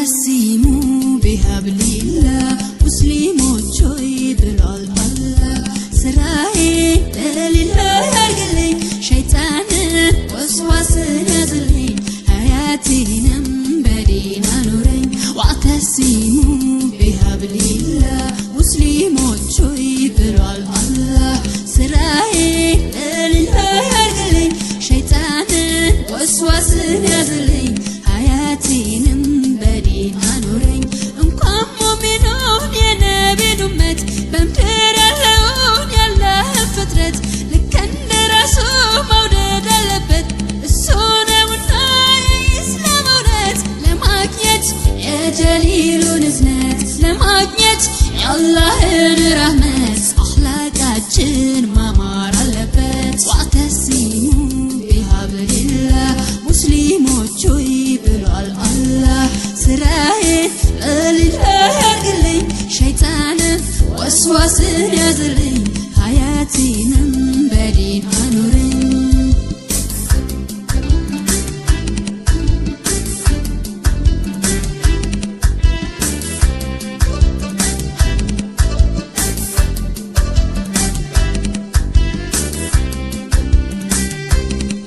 واعتصموا بحبل الله مسلموች ሆይ ብሏል አላህ ስራዬን ለሊላህ ያርግልኝ ሸይጣንን ወስዋስን ያዝልኝ ሀያቴንም በዲን አኑረኝ واعتصموا بحبل الله مسلموች ሆይ ብሏል አላህ ስራዬን ለሊላህ ያርግልኝ ሸይጣንን ወስዋስን ያዝልኝ ሀያቴንም በዲን አኑረኝ እንኳን ሙእሚኑን የነቢን ኡመት በምድር ያለውን ያለህን ፍጥረት ልክ እንደ ራሱ መውደድ አለበት እሱ ነውና የኢስላም እውነት ለማግኘት የጀሊሉን እዝነት ለማግኘት የአላህን ረህመት አኽላቃችን ማማር አለበት واعتصموا بحبل الله ሙስሊሞች ሆይ ብሏል አላህ ስራዬን ለሊላህ ያርግልኝ ሸይጣንን ወስዋስን ያዝልኝ ሀያቴንም በዲን አኑረኝ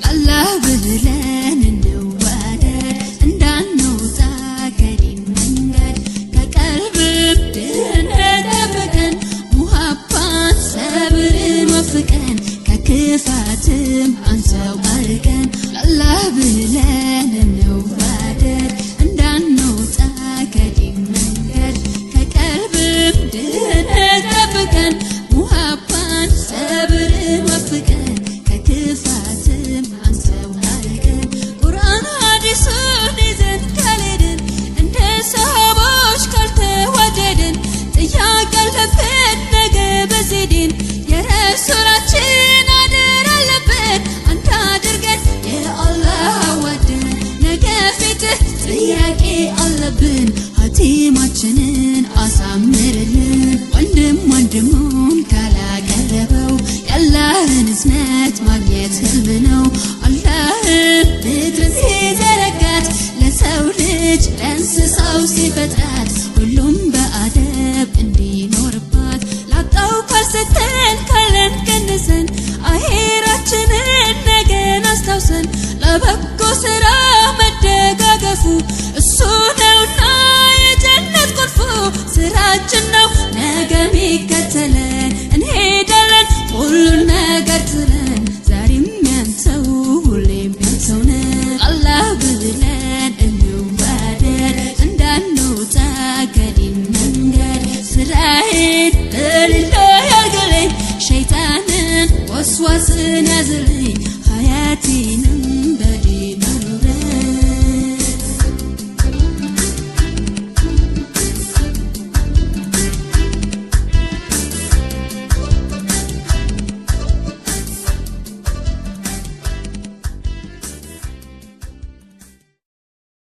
አላህ ብለን እንዋደድ እንዳንወጣ ከዲን መንገድ ከቀልብም ድህነት ጠብቀን ሙሀባን ሰብርን ወፍቀን ከክፋትም አንሰው አርቀን አላህ ብለን እንዋደድ እንዳንወጣ ከዲን መንገድ ከቀልብም ድህነት ጠብቀን ሙሀባን ሰብርን ወፍቀን ከክፋትም አንሰው አርቀን ቁርአን ሐዲሱን ይዘን ካልሄድን እንደ ሰሃቦች ካልተዋደድን ጥያቄ አለብን ነገ በዚህ ዲን የረሱላችን አደራ አለብን አንተ አድርገን የአላህ አዋደን ነገ ፊትህ ጥያቄ አለብን ሀቲማችንን አሳምርልን ወንድም ወንድሙን ካላቀረበው የአላህን እዝነት ማግኘት ህልም ነው አላህም ምድርን ሲዘረጋት ለሰው ልጅ ለእንስሳው ሲፈጥራት ሁሉም በአደብ እንዲኖርባት ላጣው ካልሰጠን ካለን ቀንሰን አሄራችንን ነገን አስታውሰን ለበጎ ስራ መደጋገፉ እሱ ነውና የጀነት ቁልፉ ስራችን ነው ነገ ሚከተለን እንሄዳለን ሁሉን ነገር ትለን ዛሬም ያንተው ሁሌም ያንተው ነን አላህ ብለን እንዋደድ እንዳንወጣ ከዲን መንገድ ስራዬን ለሊላህ ያርግልኝ ሸይጣንን ወስዋስን ያዝልኝ ሀያቴን